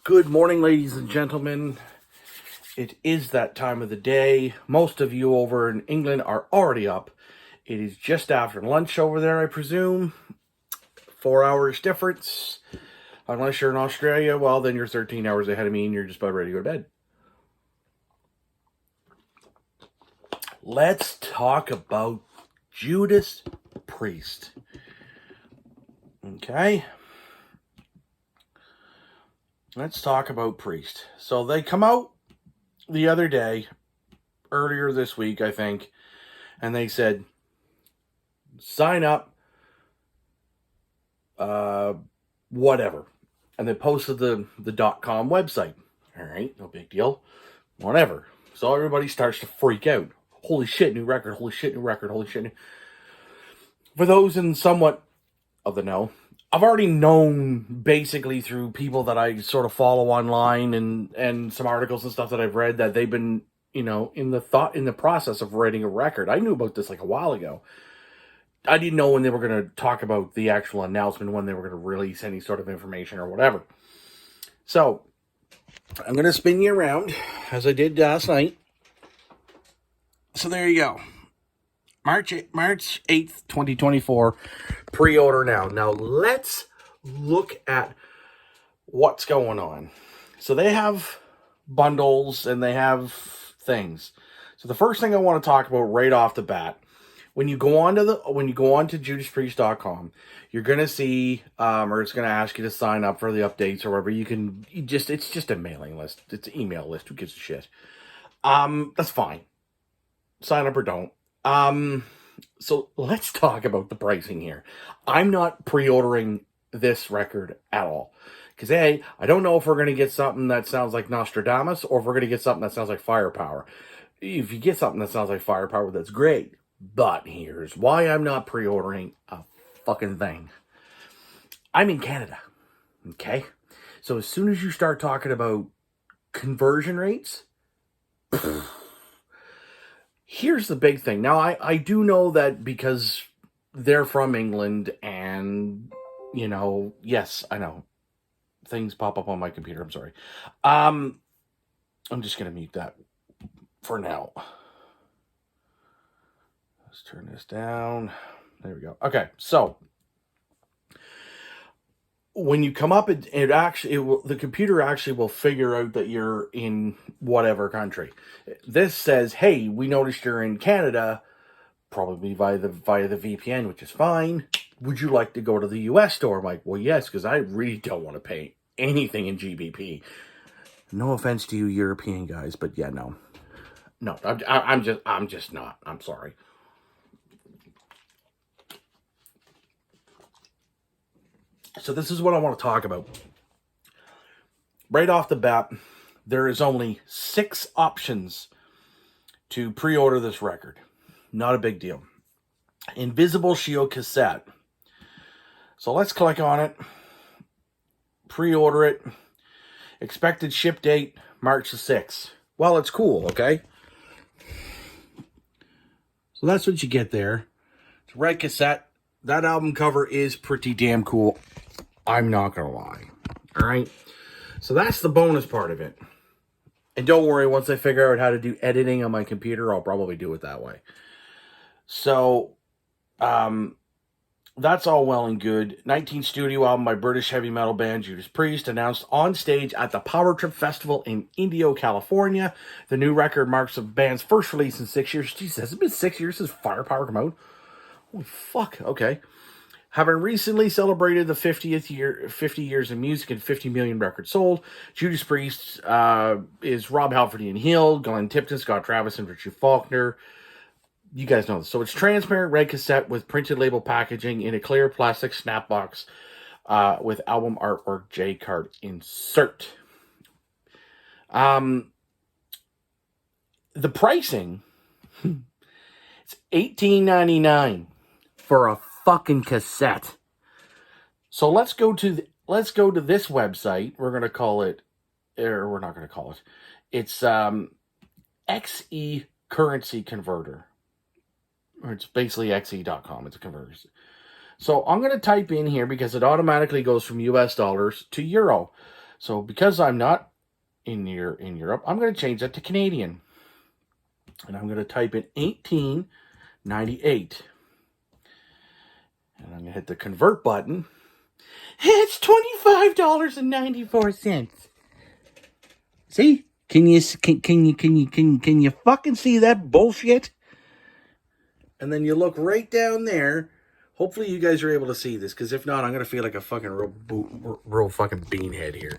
Good morning, ladies and gentlemen. It is that time of the day. Most of you over in England are already up. It is just after lunch over there, I presume. 4 hours difference. Unless you're in Australia, well, then you're 13 hours ahead of me and you're just about ready to go to bed. Let's talk about Judas Priest. Okay? Let's talk about Priest. So they come out the other day, earlier this week, I think, and they said, sign up, whatever. And they posted the .com website. All right, no big deal. Whatever. So everybody starts to freak out. Holy shit, new record, holy shit, new record, holy shit. For those in somewhat of the know, I've already known basically through people that I sort of follow online and some articles and stuff that I've read that they've been, in the process of writing a record. I knew about this like a while ago. I didn't know when they were going to talk about the actual announcement, when they were going to release any sort of information or whatever. So, I'm going to spin you around, as I did last night. So there you go. March 8th, 2024, pre-order now. Now, let's look at what's going on. So they have bundles and they have things. So the first thing I want to talk about right off the bat, when you go on to JudasPriest.com, you're gonna see, or it's gonna ask you to sign up for the updates or whatever. It's just a mailing list. It's an email list. Who gives a shit? That's fine. Sign up or don't. So let's talk about the pricing here. I'm not pre-ordering this record at all. Because I don't know if we're gonna get something that sounds like Nostradamus or if we're gonna get something that sounds like Firepower. If you get something that sounds like Firepower, that's great. But here's why I'm not pre-ordering a fucking thing. I'm in Canada, okay? So as soon as you start talking about conversion rates, here's the big thing. Now, I do know that because they're from England and, yes, I know. Things pop up on my computer, I'm sorry. I'm just going to mute that for now. Let's turn this down. There we go. Okay, so when you come up, the computer actually will figure out that you're in whatever country. This says, "Hey, we noticed you're in Canada, probably via the VPN, which is fine. Would you like to go to the US store?" I'm like, "Well, yes, because I really don't want to pay anything in GBP." No offense to you European guys, but yeah, no, I'm just not. I'm sorry. So this is what I want to talk about. Right off the bat, there is only 6 options to pre-order this record. Not a big deal. Invisible Shield cassette. So let's click on it. Pre-order it. Expected ship date, March the 6th. Well, it's cool, okay? So that's what you get there. It's a red cassette. That album cover is pretty damn cool. I'm not going to lie. All right? So that's the bonus part of it. And don't worry, once I figure out how to do editing on my computer, I'll probably do it that way. So, that's all well and good. 19 studio album by British heavy metal band Judas Priest, announced on stage at the Power Trip Festival in Indio, California. The new record marks the band's first release in 6 years. Jesus, has it been 6 years since Firepower came out? Holy fuck, okay. Having recently celebrated the 50 years of music and 50 million records sold, Judas Priest is Rob Halford, Ian Hill, Glenn Tipton, Scott Travis, and Richard Faulkner. You guys know this. So it's transparent red cassette with printed label packaging in a clear plastic snap box with album artwork J-card insert. The pricing, it's $18.99 for a fucking cassette. So let's go to this website. We're going to call it, or we're not going to call it. It's XE Currency Converter. Or it's basically xe.com. It's a converter. So I'm going to type in here because it automatically goes from US dollars to euro. So because I'm not in Europe, I'm going to change that to Canadian. And I'm going to type in 1898. And I'm going to hit the convert button. It's $25.94. See? Can you fucking see that bullshit? And then you look right down there. Hopefully you guys are able to see this, because if not, I'm gonna feel like a fucking real fucking beanhead here.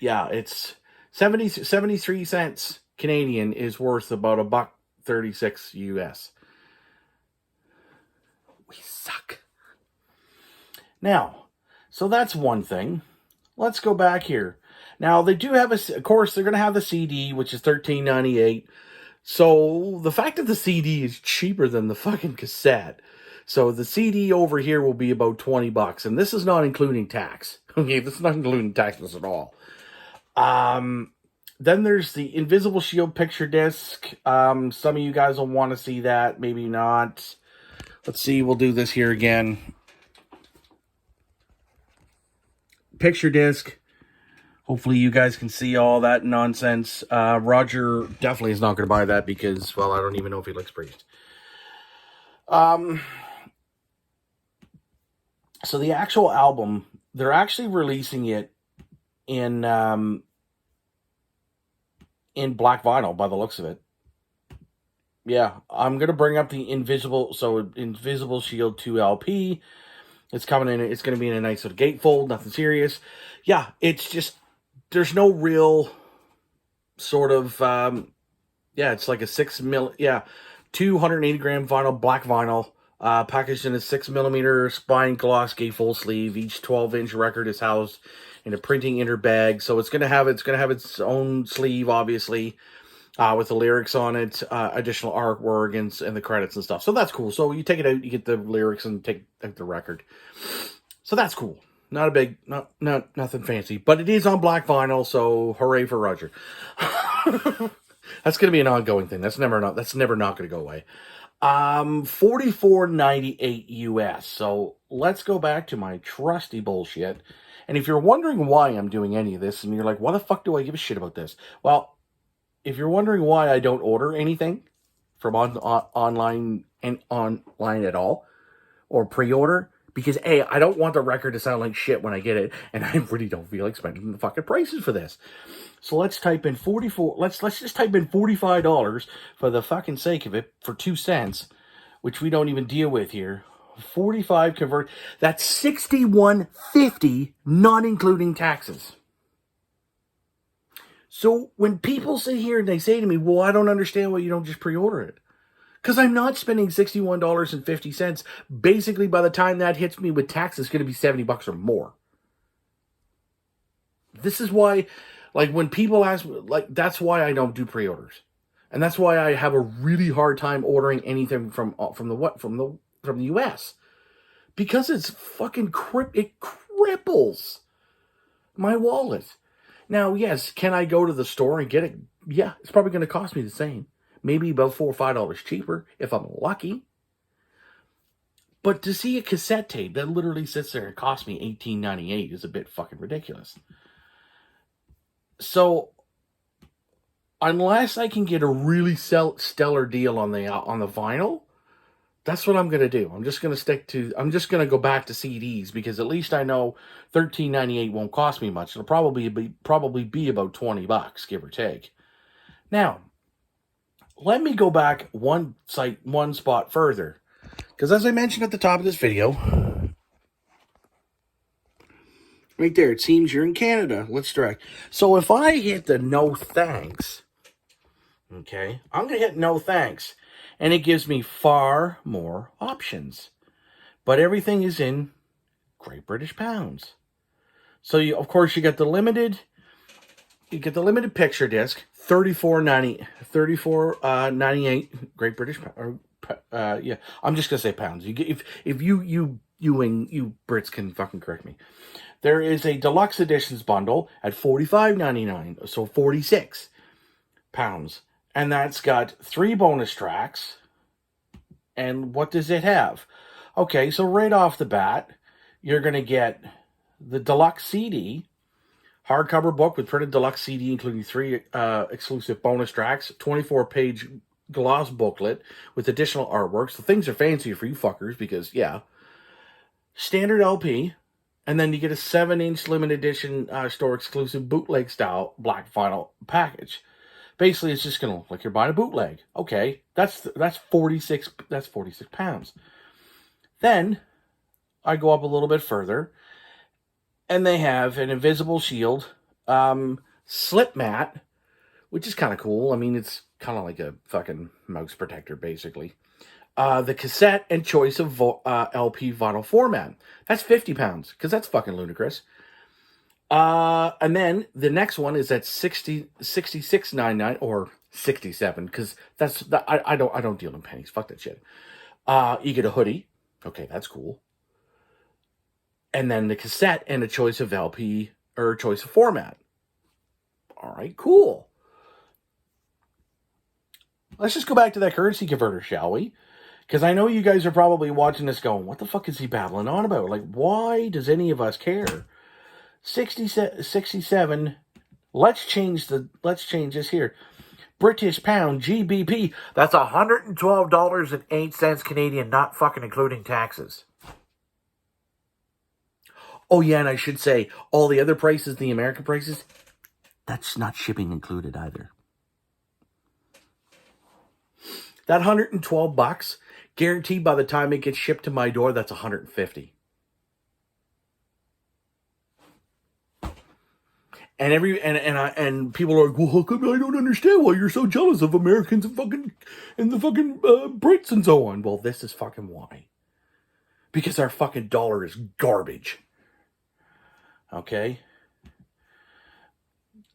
Yeah. It's 73 cents Canadian is worth about $1.36 US. We suck. Now, so that's one thing. Let's go back here. Now, they do have of course, they're going to have the CD, which is $13.98. So, the fact that the CD is cheaper than the fucking cassette. So, the CD over here will be about $20. And this is not including tax. Okay, this is not including taxes at all. Then there's the Invisible Shield picture disc. Some of you guys will want to see that. Maybe not. Let's see. We'll do this here again. Picture disc. Hopefully you guys can see all that nonsense. Roger definitely is not going to buy that because, well, I don't even know if he likes Priest. So the actual album, they're actually releasing it in black vinyl by the looks of it. Yeah, I'm going to bring up the Invisible Shield 2 LP. It's coming in. It's going to be in a nice little gatefold. Nothing serious. Yeah, it's just, there's no real sort of, it's like a 280 gram vinyl, black vinyl, packaged in a 6mm spine gloss gatefold sleeve. Each 12-inch record is housed in a printing inner bag. So it's going to have its own sleeve, obviously, with the lyrics on it, additional artwork and the credits and stuff. So that's cool. So you take it out, you get the lyrics and take the record. So that's cool. Nothing fancy, but it is on black vinyl. So hooray for Roger. That's going to be an ongoing thing. That's never not going to go away. $44.98 US. So let's go back to my trusty bullshit. And if you're wondering why I'm doing any of this, and you're like, why the fuck do I give a shit about this? Well, if you're wondering why I don't order anything from online at all, or pre-order, because A, I don't want the record to sound like shit when I get it, and I really don't feel like spending the fucking prices for this. So let's type in let's just type in $45 for the fucking sake of it, for 2 cents, which we don't even deal with here. 45 convert, that's $61.50, not including taxes. So when people sit here and they say to me, well, I don't understand why you don't just pre-order it. Because I'm not spending $61.50. Basically, by the time that hits me with tax, it's going to be $70 or more. This is why, like, when people ask me, like, that's why I don't do pre-orders. And that's why I have a really hard time ordering anything from the US. Because it's fucking it cripples my wallet. Now, yes, can I go to the store and get it? Yeah, it's probably going to cost me the same. Maybe about $4 or $5 cheaper if I'm lucky. But to see a cassette tape that literally sits there and costs me $18.98 is a bit fucking ridiculous. So, unless I can get a really stellar deal on the vinyl, that's what I'm going to do. I'm just going to go back to CDs, because at least I know $13.98 won't cost me much. It'll probably be about $20, give or take. Now, let me go back one spot further. Because as I mentioned at the top of this video, right there, it seems you're in Canada. Let's direct. So if I hit the no thanks, okay, I'm going to hit no thanks. And it gives me far more options. But everything is in Great British Pounds. So, of course, you get the limited picture disc, $34.98 Great British Pounds. Yeah, I'm just going to say pounds. If you Brits can fucking correct me. There is a deluxe editions bundle at $45.99, so 46 pounds. And that's got 3 bonus tracks. And what does it have? Okay, so right off the bat, you're going to get the deluxe CD, hardcover book with printed deluxe CD, including 3 exclusive bonus tracks, 24-page gloss booklet with additional artwork. So things are fancier for you fuckers because, yeah. Standard LP, and then you get a 7-inch limited edition store exclusive bootleg style black vinyl package. Basically, it's just gonna look like you're buying a bootleg. Okay, that's 46 pounds. Then I go up a little bit further, and they have an Invisible Shield slip mat, which is kind of cool. I mean, it's kind of like a fucking mouse protector, basically. The cassette and choice of LP vinyl format. That's 50 pounds, because that's fucking ludicrous. And then the next one is at 66.99 or 67, because I don't deal in pennies. Fuck that shit. You get a hoodie. Okay, that's cool. And then the cassette and a choice of LP or choice of format. All right, cool. Let's just go back to that currency converter, shall we? Because I know you guys are probably watching this going, what the fuck is he babbling on about? Like, why does any of us care? 67. Let's change this here. British pound, GBP. That's $112.08 Canadian, not fucking including taxes. Oh, yeah, and I should say, all the other prices, the American prices, that's not shipping included either. That $112, guaranteed by the time it gets shipped to my door, that's $150. And people are like, well, how come I don't understand why you're so jealous of Americans and the fucking Brits and so on? Well, this is fucking why. Because our fucking dollar is garbage. Okay?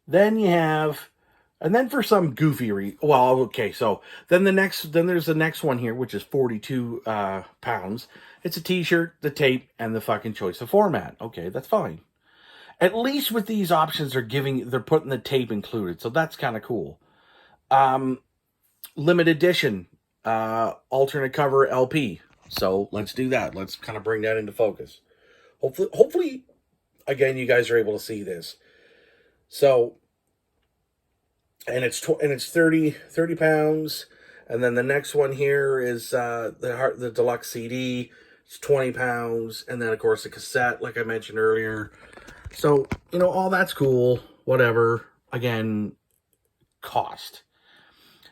Then you have, and then for some goofy well, okay, so then there's the next one here, which is 42 pounds. It's a t-shirt, the tape, and the fucking choice of format. Okay, that's fine. At least with these options, they're putting the tape included, so that's kind of cool. Limited edition, alternate cover LP. So let's do that. Let's kind of bring that into focus. Hopefully, again, you guys are able to see this. So, and it's 30 pounds, and then the next one here is the deluxe CD. It's 20 pounds, and then of course the cassette, like I mentioned earlier. So, all that's cool, whatever. Again, cost.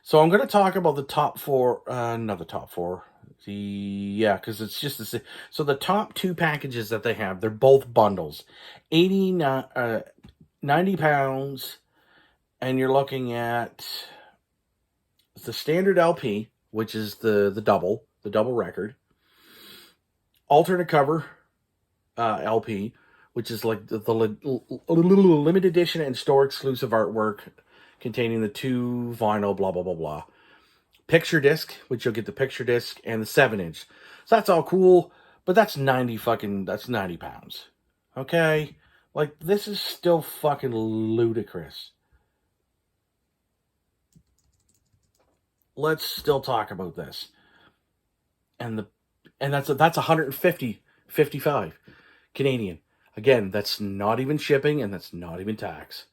So I'm going to talk about the top four, not the top four. Because it's just the same. So the top 2 packages that they have, they're both bundles. 90 pounds, and you're looking at the standard LP, which is the double record. Alternate cover LP, which is like the limited edition and store exclusive artwork containing the 2 vinyl, blah, blah, blah, blah. Picture disc, which you'll get the picture disc, and the 7-inch. So that's all cool, but that's 90 pounds. Okay? Like, this is still fucking ludicrous. Let's still talk about this. And that's 55 Canadian. Again, that's not even shipping, and that's not even tax.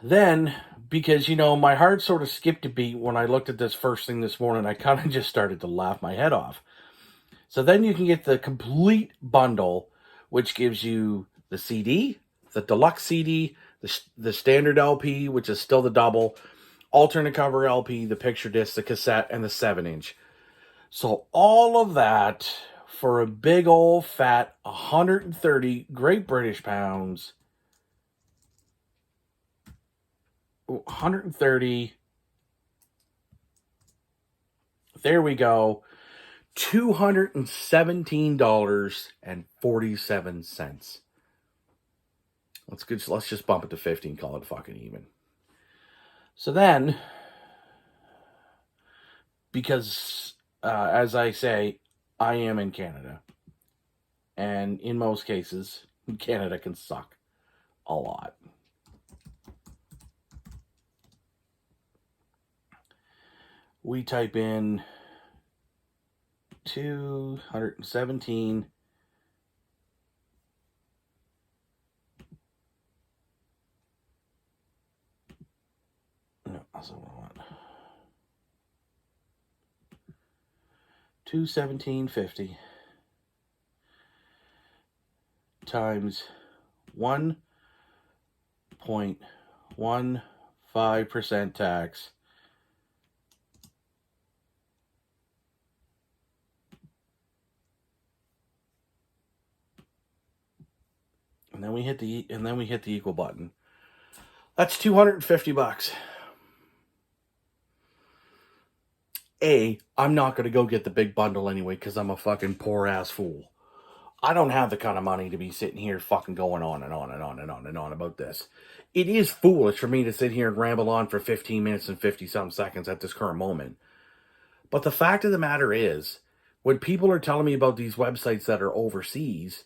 Then, because, my heart sort of skipped a beat when I looked at this first thing this morning, I kind of just started to laugh my head off. So then you can get the complete bundle, which gives you the CD, the deluxe CD, the standard LP, which is still the double, alternate cover LP, the picture disc, the cassette, and the 7-inch. So all of that for a big old fat 130 Great British pounds. 130. There we go. $217.47. Let's just bump it to 50 and call it fucking even. So then, because as I say, I am in Canada, and in most cases, Canada can suck a lot. We type in 217. No, that's not what I want. 217.50 times 1.15% tax. And then we hit the equal button. That's $250. I'm not going to go get the big bundle anyway because I'm a fucking poor ass fool. I don't have the kind of money to be sitting here fucking going on and on and on and on and on about this. It is foolish for me to sit here and ramble on for 15 minutes and 50-some seconds at this current moment. But the fact of the matter is, when people are telling me about these websites that are overseas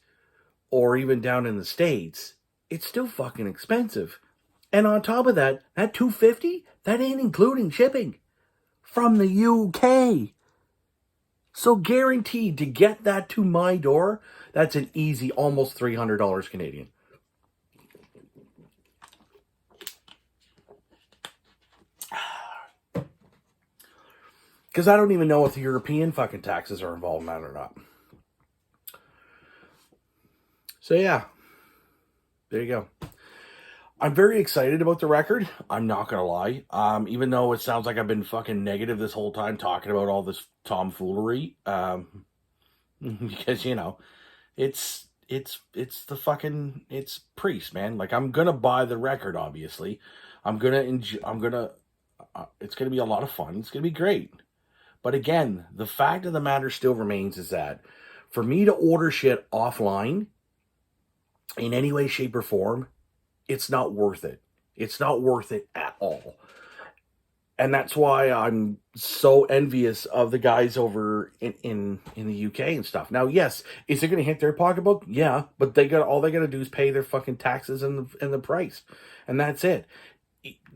or even down in the States, it's still fucking expensive. And on top of that, that $250, that ain't including shipping from the UK. So guaranteed to get that to my door, that's an easy almost $300 Canadian. Because I don't even know if the European fucking taxes are involved in that or not. So yeah, there you go. I'm very excited about the record. I'm not going to lie. Even though it sounds like I've been fucking negative this whole time talking about all this tomfoolery. Because, you know, it's Priest, man. Like, I'm going to buy the record, obviously. It's going to be a lot of fun. It's going to be great. But again, the fact of the matter still remains is that for me to order shit offline in any way, shape, or form, it's not worth it. It's not worth it at all. And that's why I'm so envious of the guys over in the UK and stuff. Now, yes, is it going to hit their pocketbook? Yeah, but all they got to do is pay their fucking taxes and the price. And that's it.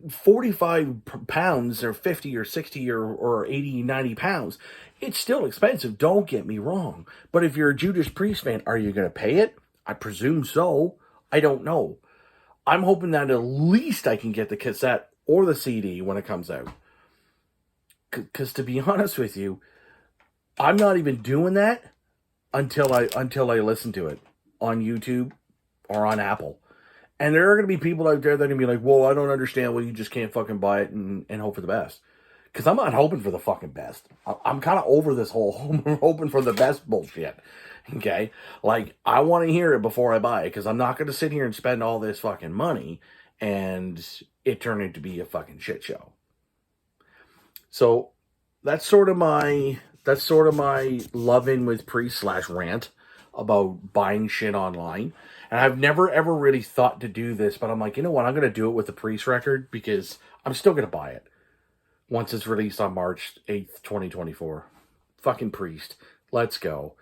45 pounds or 50 or 60 or 80, 90 pounds, it's still expensive. Don't get me wrong. But if you're a Judas Priest fan, are you going to pay it? I presume so. I don't know. I'm hoping that at least I can get the cassette or the CD when it comes out. Because to be honest with you, I'm not even doing that until I listen to it on YouTube or on Apple. And there are going to be people out there that are going to be like, well, I don't understand why you just can't fucking buy it and hope for the best. Because I'm not hoping for the fucking best. I'm kind of over this whole hoping for the best bullshit. Okay? Like, I want to hear it before I buy it. Because I'm not going to sit here and spend all this fucking money and it turn into be a fucking shit show. So, that's sort of my love-in with Priest / rant about buying shit online. And I've never ever really thought to do this, but I'm like, you know what? I'm going to do it with the Priest record because I'm still going to buy it once it's released on March 8th, 2024. Fucking Priest. Let's go.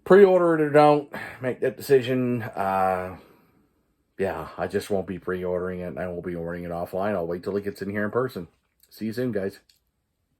Pre-order it or don't. Make that decision. Yeah, I just won't be pre-ordering it. I won't be ordering it offline. I'll wait till it gets in here in person. See you soon, guys.